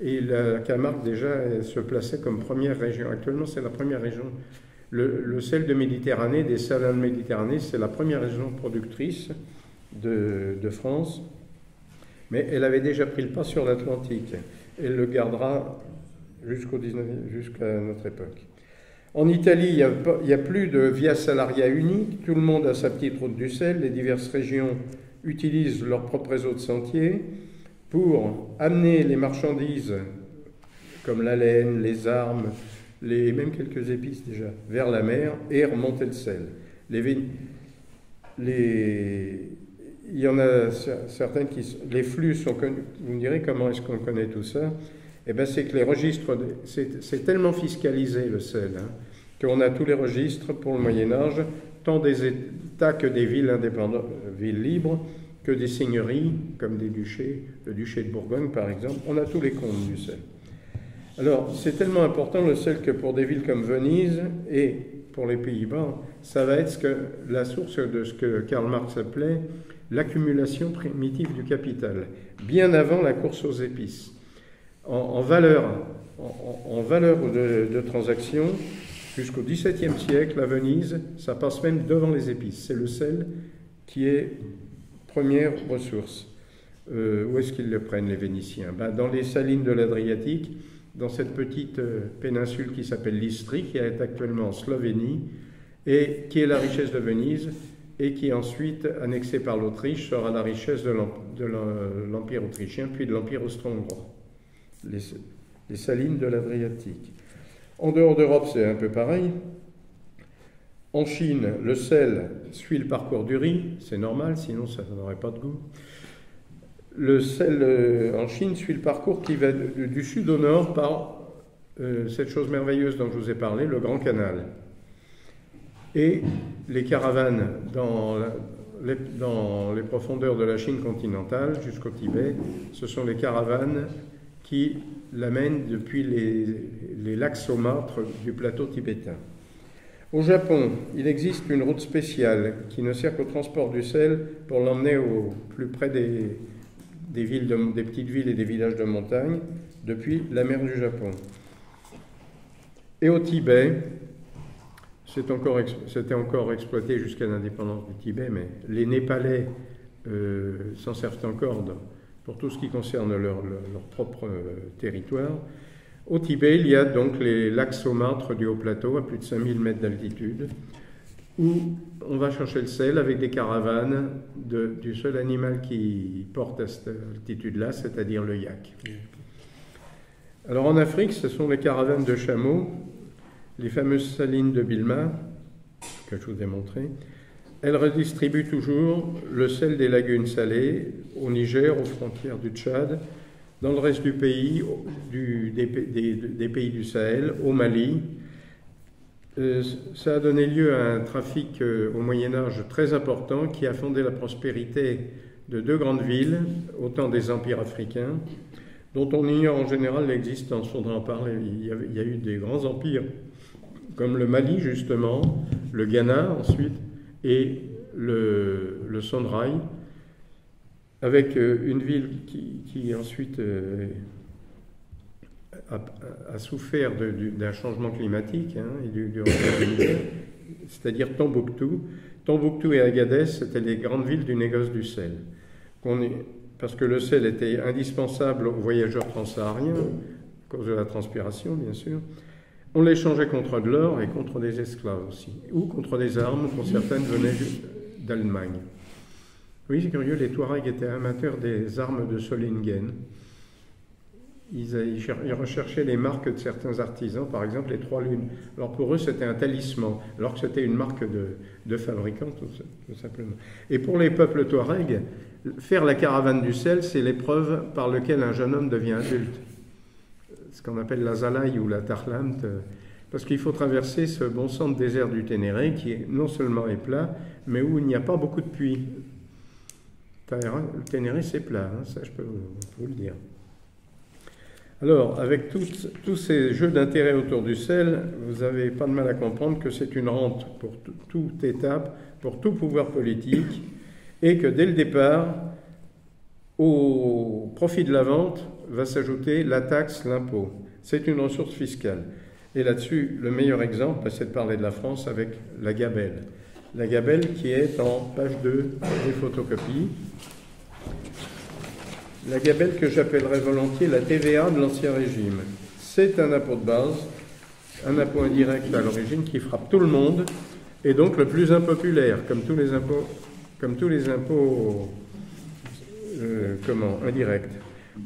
Et la Camargue, déjà, elle se plaçait comme première région. Actuellement, c'est la première région. Le sel de Méditerranée, des salins de Méditerranée, c'est la première région productrice de France. Mais elle avait déjà pris le pas sur l'Atlantique. Elle le gardera jusqu'à notre époque. En Italie, il n'y a plus de via salaria unique. Tout le monde a sa petite route du sel. Les diverses régions utilisent leur propre réseau de sentiers pour amener les marchandises comme la laine, les armes, même quelques épices déjà, vers la mer et remonter le sel. Il y en a certains les flux sont connus. Vous me direz comment est-ce qu'on connaît tout ça? Eh bien, c'est que les registres, c'est tellement fiscalisé le sel, hein, qu'on a tous les registres pour le Moyen-Âge, tant des États que des villes indépendantes, villes libres, que des seigneuries, comme des duchés, le duché de Bourgogne par exemple. On a tous les comptes du sel. Alors, c'est tellement important le sel que pour des villes comme Venise et pour les Pays-Bas, ça va être la source de ce que Karl Marx appelait l'accumulation primitive du capital, bien avant la course aux épices. En valeur de transaction, jusqu'au XVIIe siècle, à Venise, ça passe même devant les épices. C'est le sel qui est première ressource. Où est-ce qu'ils le prennent, les Vénitiens? Dans les salines de l'Adriatique, dans cette petite péninsule qui s'appelle l'Istrie, qui est actuellement en Slovénie, et qui est la richesse de Venise, et qui ensuite, annexée par l'Autriche, sera la richesse de l'Empire autrichien, puis de l'Empire austro-hongrois. Les salines de l'Adriatique. En dehors d'Europe, c'est un peu pareil. En Chine, le sel suit le parcours du riz, c'est normal, sinon ça n'aurait pas de goût. Le sel en Chine suit le parcours qui va du sud au nord par cette chose merveilleuse dont je vous ai parlé, le Grand Canal. Et les caravanes dans les profondeurs de la Chine continentale jusqu'au Tibet, ce sont les caravanes qui l'amènent depuis les lacs saumâtres du plateau tibétain. Au Japon, il existe une route spéciale qui ne sert qu'au transport du sel pour l'emmener au plus près des petites villes et des villages de montagne depuis la mer du Japon. Et au Tibet, c'était encore exploité jusqu'à l'indépendance du Tibet, mais les Népalais s'en servent encore pour tout ce qui concerne leur propre territoire. Au Tibet, il y a donc les lacs saumâtres du haut plateau, à plus de 5000 mètres d'altitude, où on va chercher le sel avec des caravanes du seul animal qui porte à cette altitude-là, c'est-à-dire le yak. Alors en Afrique, ce sont les caravanes de chameaux, les fameuses salines de Bilma, que je vous ai montrées. Elles redistribuent toujours le sel des lagunes salées au Niger, aux frontières du Tchad, dans le reste du pays, des pays du Sahel, au Mali. Ça a donné lieu à un trafic au Moyen-Âge très important qui a fondé la prospérité de deux grandes villes, au temps des empires africains, dont on ignore en général l'existence. Il faudra en parler. Il y a eu des grands empires, comme le Mali justement, le Ghana ensuite, et le Songhai, avec une ville qui ensuite a souffert d'un changement climatique et du revers de l'hiver, c'est-à-dire Tombouctou. Tombouctou et Agadez, c'était les grandes villes du négoce du sel. Parce que le sel était indispensable aux voyageurs transsahariens, à cause de la transpiration, bien sûr. On l'échangeait contre de l'or et contre des esclaves aussi, ou contre des armes, dont certaines venaient d'Allemagne. Oui, c'est curieux, les Touaregs étaient amateurs des armes de Solingen. Ils recherchaient les marques de certains artisans, par exemple les Trois Lunes. Alors pour eux, c'était un talisman, alors que c'était une marque de fabricant, tout simplement. Et pour les peuples Touaregs, faire la caravane du sel, c'est l'épreuve par laquelle un jeune homme devient adulte. Ce qu'on appelle la Zalaï ou la Tarlant, parce qu'il faut traverser ce bon sang de désert du Ténéré, qui est non seulement est plat, mais où il n'y a pas beaucoup de pluie. Le Ténéré, c'est plat, ça je peux vous le dire. Alors, avec tous ces jeux d'intérêt autour du sel, vous n'avez pas de mal à comprendre que c'est une rente pour toute étape, pour tout pouvoir politique, et que dès le départ, au profit de la vente va s'ajouter la taxe, l'impôt. C'est une ressource fiscale. Et là-dessus, le meilleur exemple, c'est de parler de la France avec la gabelle. La gabelle qui est en page 2 des photocopies. La gabelle que j'appellerais volontiers la TVA de l'Ancien Régime. C'est un impôt de base, un impôt indirect à l'origine qui frappe tout le monde, et donc le plus impopulaire, comme tous les impôts indirects,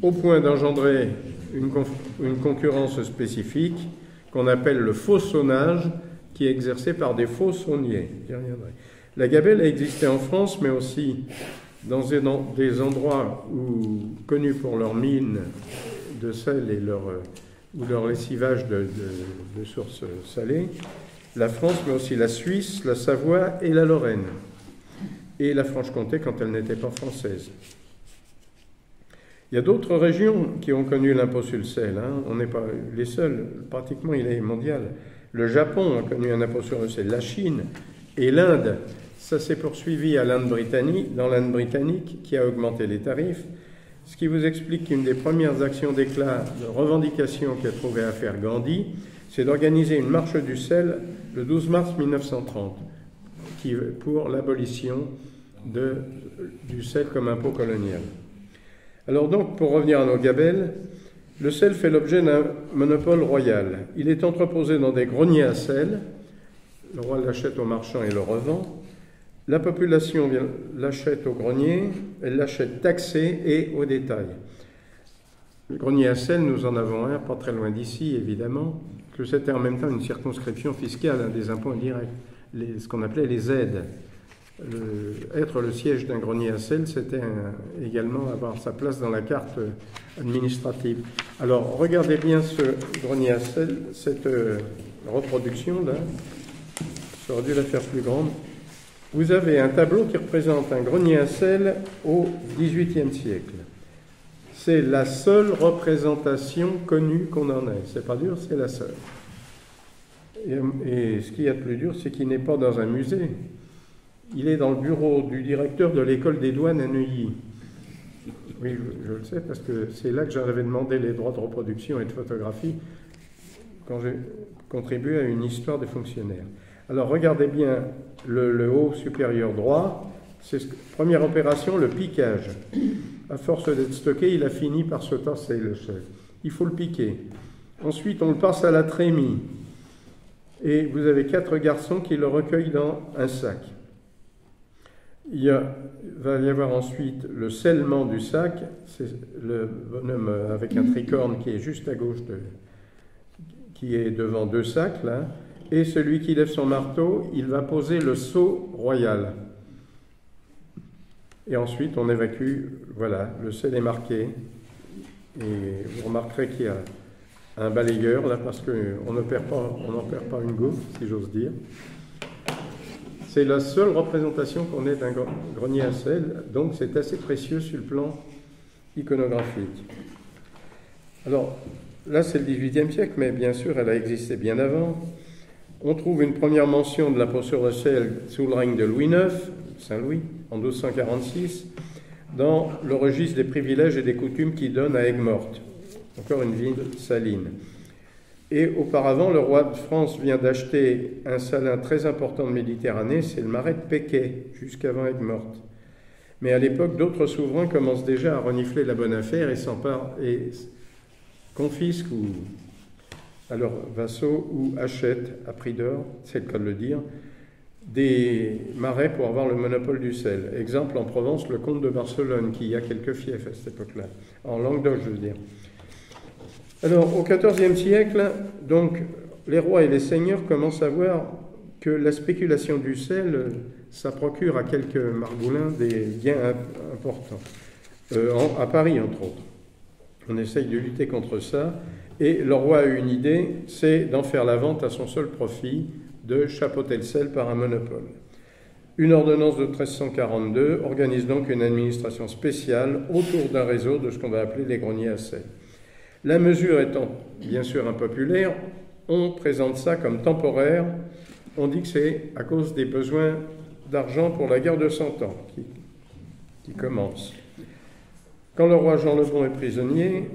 au point d'engendrer une concurrence spécifique qu'on appelle le faussonnage, qui est exercé par des faussonniers. J'y reviendrai. La gabelle a existé en France, mais aussi dans des endroits connus pour leurs mines de sel et leur lessivage de sources salées, la France, mais aussi la Suisse, la Savoie et la Lorraine, et la Franche-Comté quand elle n'était pas française. Il y a d'autres régions qui ont connu l'impôt sur le sel, hein. On n'est pas les seuls, pratiquement il est mondial. Le Japon a connu un impôt sur le sel, la Chine et l'Inde. Ça s'est poursuivi dans l'Inde britannique qui a augmenté les tarifs, ce qui vous explique qu'une des premières actions d'éclat de revendication qu'a trouvé à faire Gandhi, c'est d'organiser une marche du sel le 12 mars 1930 pour l'abolition du sel comme impôt colonial. Alors donc, pour revenir à nos gabelles, le sel fait l'objet d'un monopole royal. Il est entreposé dans des greniers à sel, le roi l'achète aux marchands et le revend. La population l'achète au grenier, elle l'achète taxé et au détail. Le grenier à sel, nous en avons un, pas très loin d'ici, évidemment, que c'était en même temps une circonscription fiscale, des impôts indirects, ce qu'on appelait les aides. Être le siège d'un grenier à sel, c'était également avoir sa place dans la carte administrative. Alors, regardez bien ce grenier à sel, cette reproduction-là, j'aurais dû la faire plus grande. Vous avez un tableau qui représente un grenier à sel au XVIIIe siècle. C'est la seule représentation connue qu'on en ait. C'est pas dur, c'est la seule. Et ce qu'il y a de plus dur, c'est qu'il n'est pas dans un musée. Il est dans le bureau du directeur de l'école des douanes à Neuilly. Oui, je le sais, parce que c'est là que j'avais demandé les droits de reproduction et de photographie quand j'ai contribué à une histoire des fonctionnaires. Alors, regardez bien le haut supérieur droit. C'est première opération, le piquage. À force d'être stocké, il a fini par se tasser, le sel. Il faut le piquer. Ensuite, on le passe à la trémie. Et vous avez 4 garçons qui le recueillent dans un sac. Va y avoir ensuite le scellement du sac, c'est le bonhomme avec un tricorne qui est juste à gauche, qui est devant 2 sacs, là, et celui qui lève son marteau, il va poser le sceau royal. Et ensuite, on évacue, voilà, le sel est marqué, et vous remarquerez qu'il y a un balayeur, là, parce qu'on n'en perd pas une goutte, si j'ose dire. C'est la seule représentation qu'on ait d'un grenier à sel, donc c'est assez précieux sur le plan iconographique. Alors, là c'est le XVIIIe siècle, mais bien sûr elle a existé bien avant. On trouve une première mention de l'impôt sur le sel sous le règne de Louis IX, Saint-Louis, en 1246, dans le registre des privilèges et des coutumes qui donne à Aigues-Mortes, encore une ville saline. Et auparavant, le roi de France vient d'acheter un salin très important de Méditerranée, c'est le marais de Péquet, jusqu'avant Aigues-Mortes. Mais à l'époque, d'autres souverains commencent déjà à renifler la bonne affaire et s'emparent et confisquent à leurs vassaux ou achètent à prix d'or, c'est le cas de le dire, des marais pour avoir le monopole du sel. Exemple, en Provence, le comte de Barcelone, qui a quelques fiefs à cette époque-là, en Languedoc, je veux dire. Alors, au XIVe siècle, donc, les rois et les seigneurs commencent à voir que la spéculation du sel, ça procure à quelques margoulins des gains importants. À Paris, entre autres. On essaye de lutter contre ça. Et le roi a une idée, c'est d'en faire la vente à son seul profit, de chapeauter le sel par un monopole. Une ordonnance de 1342 organise donc une administration spéciale autour d'un réseau de ce qu'on va appeler les greniers à sel. La mesure étant bien sûr impopulaire, on présente ça comme temporaire. On dit que c'est à cause des besoins d'argent pour la guerre de 100 ans qui commence. Quand le roi Jean le Bon est prisonnier,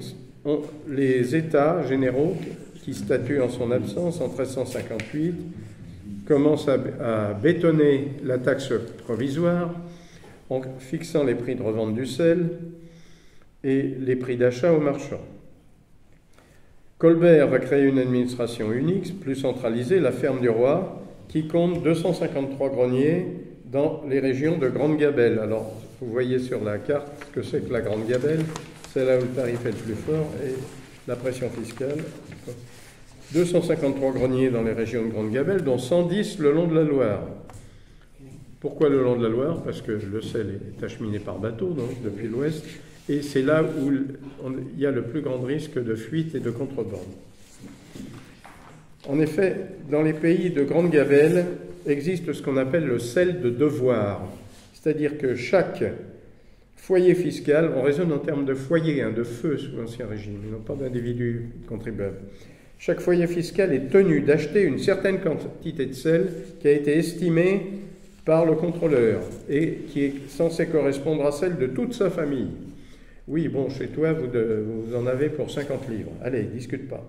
les États généraux qui statuent en son absence en 1358 commencent à bétonner la taxe provisoire en fixant les prix de revente du sel et les prix d'achat aux marchands. Colbert va créer une administration unique, plus centralisée, la ferme du roi, qui compte 253 greniers dans les régions de Grande Gabelle. Alors, vous voyez sur la carte ce que c'est que la Grande Gabelle, c'est là où le tarif est le plus fort et la pression fiscale. 253 greniers dans les régions de Grande Gabelle, dont 110 le long de la Loire. Pourquoi le long de la Loire? Parce que le sel est acheminé par bateau, donc depuis l'ouest, et c'est là où il y a le plus grand risque de fuite et de contrebande. En effet, dans les pays de Grande Gabelle, existe ce qu'on appelle le sel de devoir, c'est-à-dire que chaque foyer fiscal, on raisonne en termes de foyer, de feu sous l'Ancien Régime, et non pas d'individus contribuables. Chaque foyer fiscal est tenu d'acheter une certaine quantité de sel qui a été estimée par le contrôleur et qui est censée correspondre à celle de toute sa famille. Oui, bon, chez toi, vous en avez pour 50 livres. Allez, discute pas.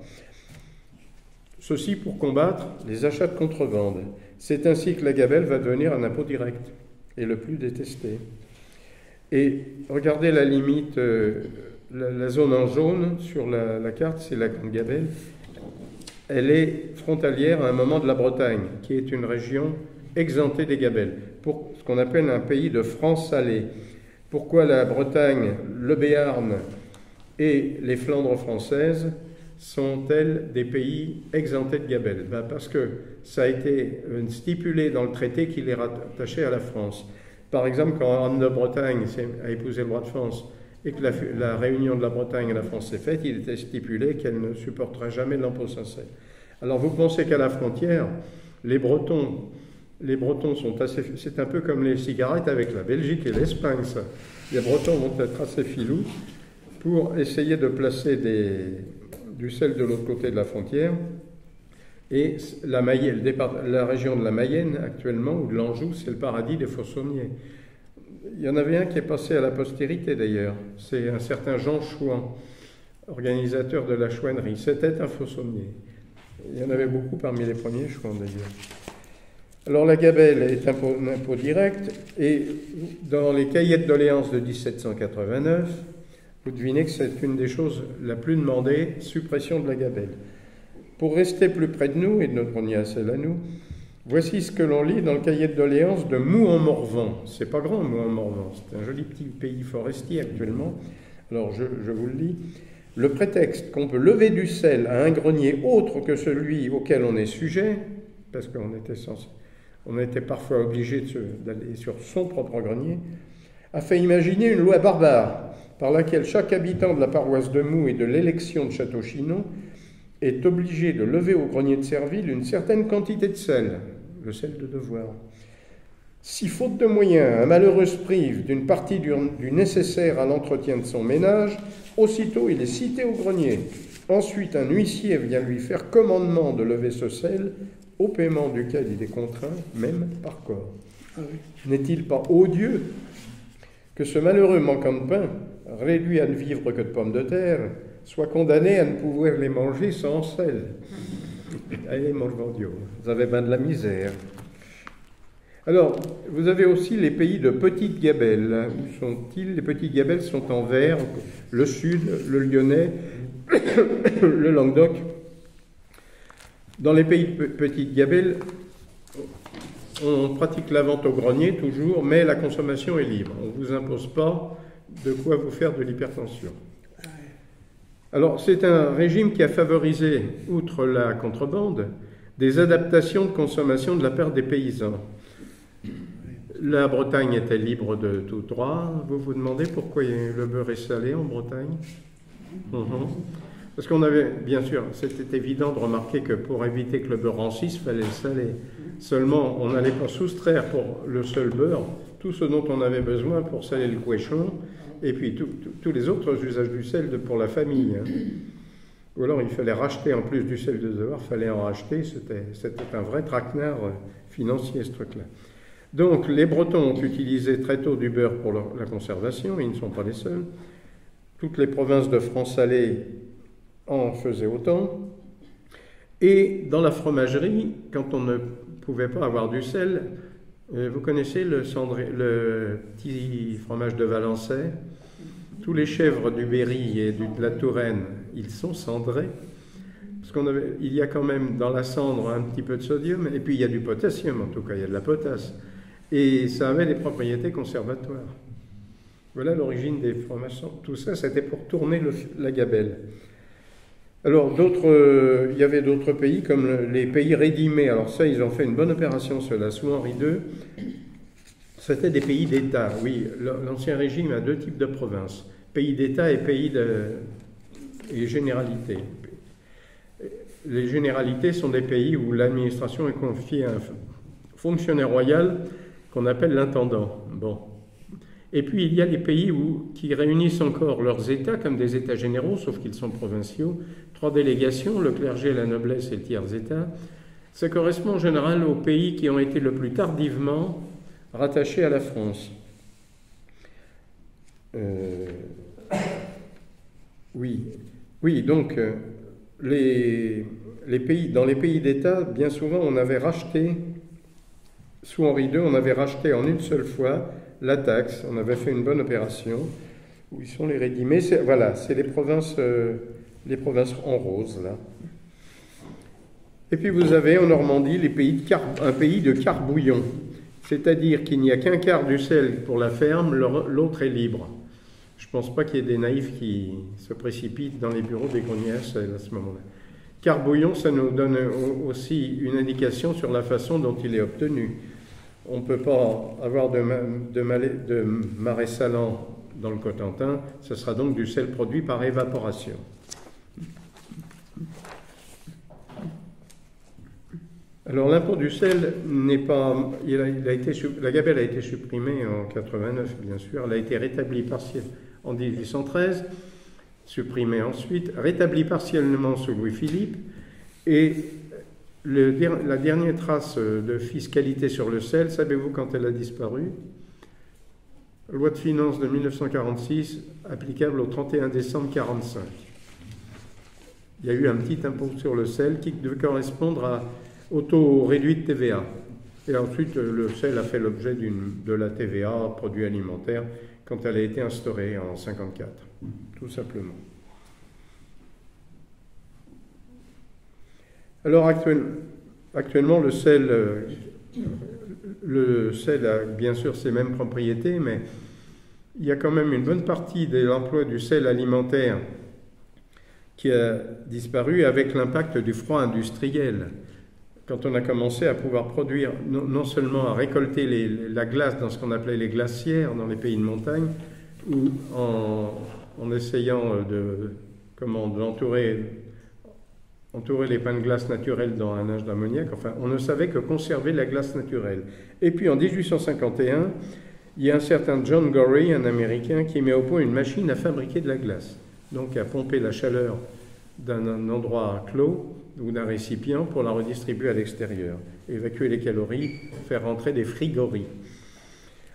Ceci pour combattre les achats de contrebande. C'est ainsi que la gabelle va devenir un impôt direct et le plus détesté. Et regardez la limite, la zone en jaune sur la carte, c'est la Grande Gabelle. Elle est frontalière à un moment de la Bretagne, qui est une région exemptée des gabelles, pour ce qu'on appelle un pays de France salée. Pourquoi la Bretagne, le Béarn et les Flandres françaises sont-elles des pays exemptés de gabelle? Parce que ça a été stipulé dans le traité qui les rattachait à la France. Par exemple, quand Anne de Bretagne a épousé le roi de France et que la réunion de la Bretagne et la France s'est faite, il était stipulé qu'elle ne supporterait jamais l'impôt sincère. Alors vous pensez qu'à la frontière, les Bretons sont assez... C'est un peu comme les cigarettes avec la Belgique et l'Espagne, ça. Les Bretons vont être assez filous pour essayer de placer du sel de l'autre côté de la frontière. Et la région de la Mayenne, actuellement, ou de l'Anjou, c'est le paradis des faussonniers. Il y en avait un qui est passé à la postérité, d'ailleurs. C'est un certain Jean Chouan, organisateur de la chouannerie. C'était un faussonnier. Il y en avait beaucoup parmi les premiers Chouans, d'ailleurs. Alors, la gabelle est un impôt direct, et dans les cahiers de doléances de 1789, vous devinez que c'est une des choses la plus demandée, suppression de la gabelle. Pour rester plus près de nous et de notre grenier à sel à nous, voici ce que l'on lit dans le cahier de doléances de Mou-en-Morvan. C'est pas grand, Mou-en-Morvan, c'est un joli petit pays forestier actuellement. Alors je vous le lis. Le prétexte qu'on peut lever du sel à un grenier autre que celui auquel on est sujet, parce qu'on était parfois obligé d'aller sur son propre grenier, a fait imaginer une loi barbare par laquelle chaque habitant de la paroisse de Mou et de l'élection de Château-Chinon est obligé de lever au grenier de Serville une certaine quantité de sel, le sel de devoir. Si, faute de moyens, un malheureux se prive d'une partie du nécessaire à l'entretien de son ménage, aussitôt il est cité au grenier. Ensuite, un huissier vient lui faire commandement de lever ce sel, au paiement duquel il est contraint, même par corps. Ah oui. N'est-il pas odieux que ce malheureux manquant de pain, réduit à ne vivre que de pommes de terre, soit condamné à ne pouvoir les manger sans sel? Allez, mon Dieu, vous avez bien de la misère. Alors, vous avez aussi les pays de petites gabelles. Où sont-ils? Les petites gabelles sont en vert, le Sud, le Lyonnais, le Languedoc. Dans les pays de petites gabelles, on pratique la vente au grenier toujours, mais la consommation est libre. On ne vous impose pas de quoi vous faire de l'hypertension. Alors, c'est un régime qui a favorisé, outre la contrebande, des adaptations de consommation de la part des paysans. La Bretagne était libre de tout droit. Vous vous demandez pourquoi le beurre est salé en Bretagne? Parce qu'on avait, bien sûr, c'était évident de remarquer que pour éviter que le beurre rancisse, il fallait le saler. Seulement, on n'allait pas soustraire pour le seul beurre tout ce dont on avait besoin pour saler le couéchon, et puis tous les autres usages du sel pour la famille. Ou alors il fallait racheter, en plus du sel de Zoar, il fallait en racheter, c'était un vrai traquenard financier ce truc-là. Donc les Bretons ont utilisé très tôt du beurre pour la conservation, ils ne sont pas les seuls. Toutes les provinces de France salée en faisaient autant. Et dans la fromagerie, quand on ne pouvait pas avoir du sel, vous connaissez le petit fromage de Valençay? Tous les chèvres du Berry et de la Touraine, ils sont cendrés. Parce il y a quand même dans la cendre un petit peu de sodium, et puis il y a du potassium, en tout cas, il y a de la potasse. Et ça avait des propriétés conservatoires. Voilà l'origine des fromages. Tout ça, c'était pour tourner la gabelle. Alors, il y avait d'autres pays, comme les pays rédimés. Alors ça, ils ont fait une bonne opération, ceux-là, sous Henri II. C'était des pays d'État. Oui, l'Ancien Régime a deux types de provinces. Pays d'État et pays et généralités. Les généralités sont des pays où l'administration est confiée à un fonctionnaire royal qu'on appelle l'intendant. Bon. Et puis il y a les pays qui réunissent encore leurs États comme des États généraux, sauf qu'ils sont provinciaux. 3 délégations, le clergé, la noblesse et le tiers État. Ça correspond en général aux pays qui ont été le plus tardivement rattachés à la France. Oui, donc dans les pays d'État, bien souvent, on avait racheté, sous Henri II, on avait racheté en une seule fois la taxe. On avait fait une bonne opération. Où ils sont les rédimés? Voilà, c'est les provinces en rose, là. Et puis vous avez en Normandie un pays de quart-bouillon. C'est-à-dire qu'il n'y a qu'un quart du sel pour la ferme, l'autre est libre. Je ne pense pas qu'il y ait des naïfs qui se précipitent dans les bureaux des greniers à sel à ce moment-là. Quart-bouillon, ça nous donne aussi une indication sur la façon dont il est obtenu. On ne peut pas avoir de marais salant dans le Cotentin, ce sera donc du sel produit par évaporation. Alors l'impôt du sel n'est pas... la gabelle a été supprimée en 89, bien sûr. Elle a été rétablie partiellement en 1813, supprimée ensuite, rétablie partiellement sous Louis-Philippe. Et la dernière trace de fiscalité sur le sel, savez-vous quand elle a disparu? Loi de finances de 1946, applicable au 31 décembre 1945. Il y a eu un petit impôt sur le sel qui devait correspondre au taux réduit de TVA. Et ensuite, le sel a fait l'objet de la TVA, produits alimentaires, quand elle a été instaurée en 1954, tout simplement. Alors actuellement, le sel a bien sûr ses mêmes propriétés, mais il y a quand même une bonne partie de l'emploi du sel alimentaire qui a disparu avec l'impact du froid industriel. Quand on a commencé à pouvoir produire, non seulement à récolter la glace dans ce qu'on appelait les glacières dans les pays de montagne, ou en essayant d'entourer les pains de glace naturels dans un âge d'ammoniac, enfin, on ne savait que conserver la glace naturelle. Et puis en 1851, il y a un certain John Gorrie, un Américain, qui met au point une machine à fabriquer de la glace, donc à pomper la chaleur d'un endroit clos ou d'un récipient pour la redistribuer à l'extérieur, évacuer les calories, faire rentrer des frigories.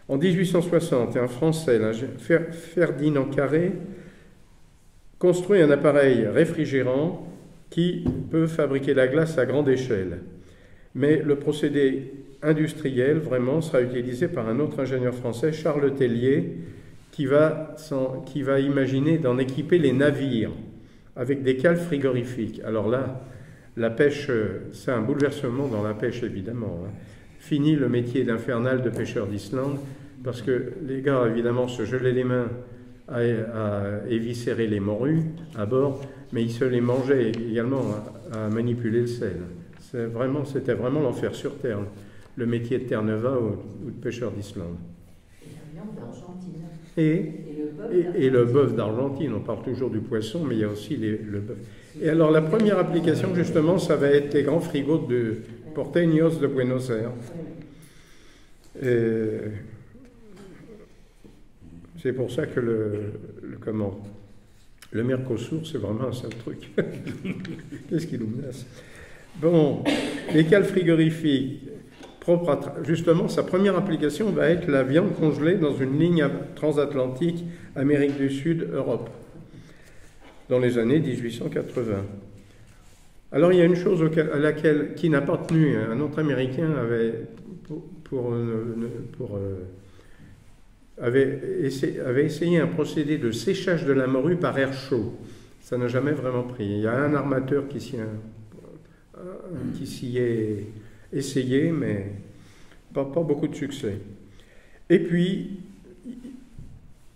En 1860, un Français, Ferdinand Carré, construit un appareil réfrigérant qui peut fabriquer la glace à grande échelle. Mais le procédé industriel, vraiment, sera utilisé par un autre ingénieur français, Charles Tellier, qui va imaginer d'en équiper les navires avec des cales frigorifiques. Alors là, la pêche, c'est un bouleversement dans la pêche, évidemment. Fini le métier d'infernal de pêcheur d'Islande, parce que les gars, évidemment, se gelaient les mains à éviscérer les morues à bord, mais ils se les mangeaient également à manipuler le sel. C'était vraiment l'enfer sur Terre, le métier de Terre-Neuve ou de pêcheur d'Islande. Et la viande d'Argentine. Et le bœuf d'Argentine. On parle toujours du poisson, mais il y a aussi le bœuf. Et alors la première application, justement, ça va être les grands frigos de Porteños de Buenos Aires. C'est pour ça que Le Mercosur, c'est vraiment un sale truc. Qu'est-ce qui nous menace? Bon, les cales frigorifiques, justement, sa première application va être la viande congelée dans une ligne transatlantique Amérique du Sud-Europe, dans les années 1880. Alors, il y a une chose qui n'a pas tenu. Un autre Américain avait essayé un procédé de séchage de la morue par air chaud. Ça n'a jamais vraiment pris. Il y a un armateur qui s'y est essayé, mais pas beaucoup de succès. Et puis,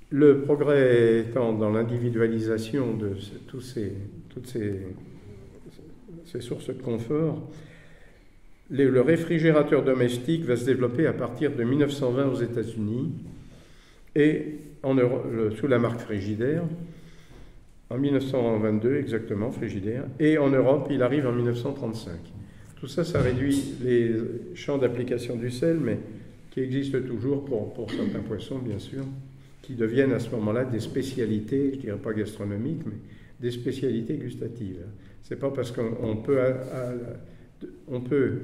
le progrès étant dans l'individualisation de toutes ces sources de confort, le réfrigérateur domestique va se développer à partir de 1920 aux États-Unis et en Europe, sous la marque Frigidaire, en 1922 exactement, Frigidaire, et en Europe, il arrive en 1935. Tout ça, ça réduit les champs d'application du sel, mais qui existent toujours pour certains poissons, bien sûr, qui deviennent à ce moment-là des spécialités, je ne dirais pas gastronomiques, mais des spécialités gustatives. C'est pas parce qu'on peut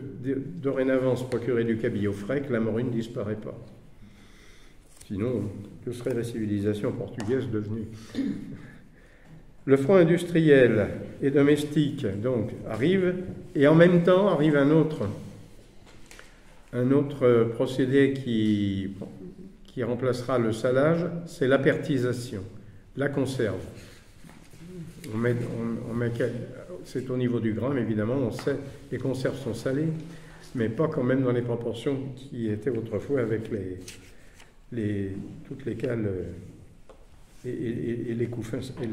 dorénavant se procurer du cabillaud frais que la morue ne disparaît pas. Sinon, que serait la civilisation portugaise devenue? Le front industriel et domestique donc arrive, et en même temps arrive un autre procédé qui remplacera le salage, c'est l'apertisation, la conserve. C'est au niveau du gramme, évidemment, on sait les conserves sont salées, mais pas quand même dans les proportions qui étaient autrefois avec toutes les cales et les couffins et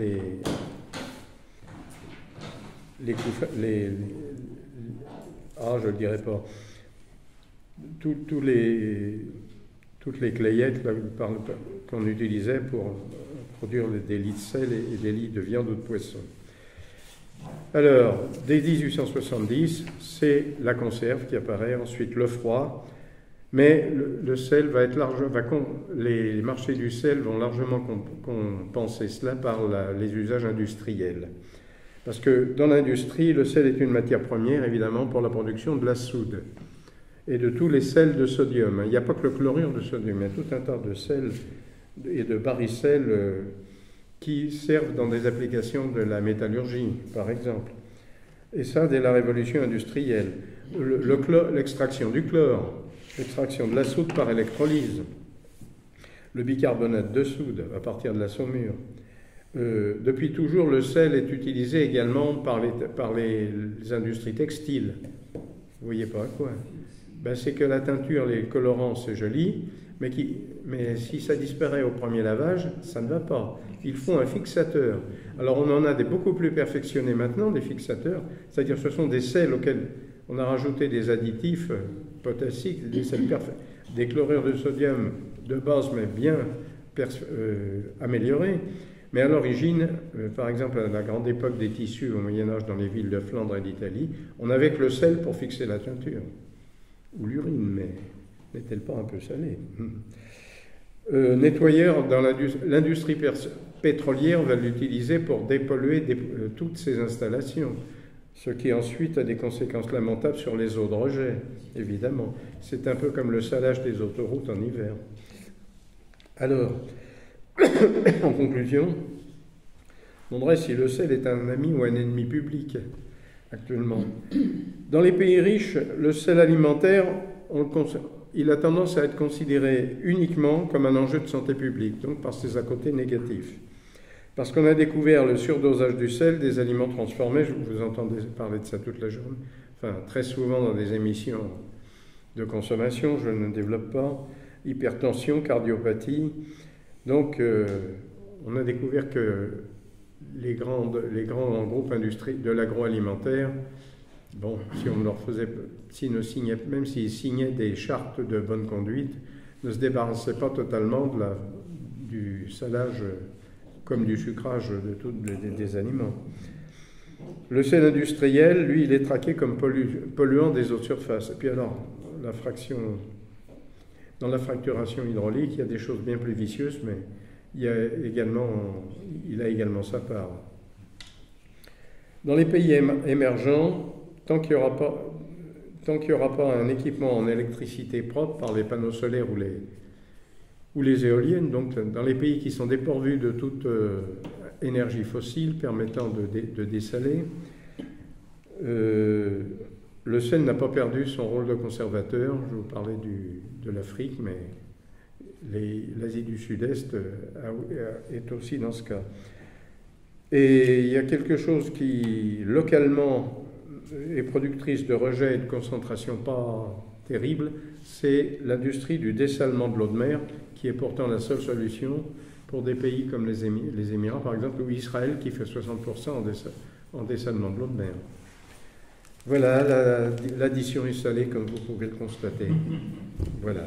je le dirais pas, toutes les clayettes qu'on utilisait pour produire des lits de sel et des lits de viande ou de poisson. Alors, dès 1870, c'est la conserve qui apparaît, ensuite le froid, mais le sel va être les marchés du sel vont largement compenser cela par les usages industriels. Parce que dans l'industrie, le sel est une matière première, évidemment, pour la production de la soude et de tous les sels de sodium. Il n'y a pas que le chlorure de sodium, il y a tout un tas de sels et de barycelles qui servent dans des applications de la métallurgie, par exemple. Et ça, dès la révolution industrielle. L'extraction du chlore, l'extraction de la soude par électrolyse, le bicarbonate de soude à partir de la saumure. Depuis toujours, le sel est utilisé également par les industries textiles. Vous voyez pas à quoi? C'est que la teinture, les colorants, c'est joli, mais si ça disparaît au premier lavage, ça ne va pas. Il faut un fixateur. Alors on en a des beaucoup plus perfectionnés maintenant, des fixateurs, c'est-à-dire ce sont des sels auxquels on a rajouté des additifs potassiques, des chlorures de sodium de base, mais bien améliorés. Mais à l'origine, par exemple à la grande époque des tissus au Moyen-Âge dans les villes de Flandre et d'Italie, on avait que le sel pour fixer la teinture. Ou l'urine, mais n'est-elle pas un peu salée? Nettoyeur, dans l'industrie pétrolière, va l'utiliser pour dépolluer toutes ces installations, ce qui ensuite a des conséquences lamentables sur les eaux de rejet, évidemment. C'est un peu comme le salage des autoroutes en hiver. Alors, en conclusion, on dirait si le sel est un ami ou un ennemi public actuellement. Dans les pays riches, le sel alimentaire, il a tendance à être considéré uniquement comme un enjeu de santé publique, donc par ses à côté négatifs. Parce qu'on a découvert le surdosage du sel des aliments transformés, vous entendez parler de ça toute la journée, enfin très souvent dans des émissions de consommation, je ne développe pas, hypertension, cardiopathie. Donc on a découvert que les grands groupes industriels de l'agroalimentaire, bon, si on leur faisait, même s'ils signaient des chartes de bonne conduite, ne se débarrassaient pas totalement du salage comme du sucrage des aliments. Le sel industriel, lui, il est traqué comme polluant des eaux de surface. Et puis alors, dans la fracturation hydraulique, il y a des choses bien plus vicieuses, mais il a également sa part. Dans les pays émergents, tant qu'il n'y aura pas un équipement en électricité propre par les panneaux solaires ou les éoliennes, donc dans les pays qui sont dépourvus de toute énergie fossile permettant de dessaler, le sel n'a pas perdu son rôle de conservateur. Je vous parlais de l'Afrique, mais l'Asie du Sud-Est est aussi dans ce cas. Et il y a quelque chose qui, localement, est productrice de rejet et de concentration pas terrible, c'est l'industrie du dessalement de l'eau de mer, qui est pourtant la seule solution pour des pays comme les Émirats, par exemple, ou Israël, qui fait 60% en dessalement de l'eau de mer. Voilà, l'addition est salée, comme vous pouvez le constater. Voilà.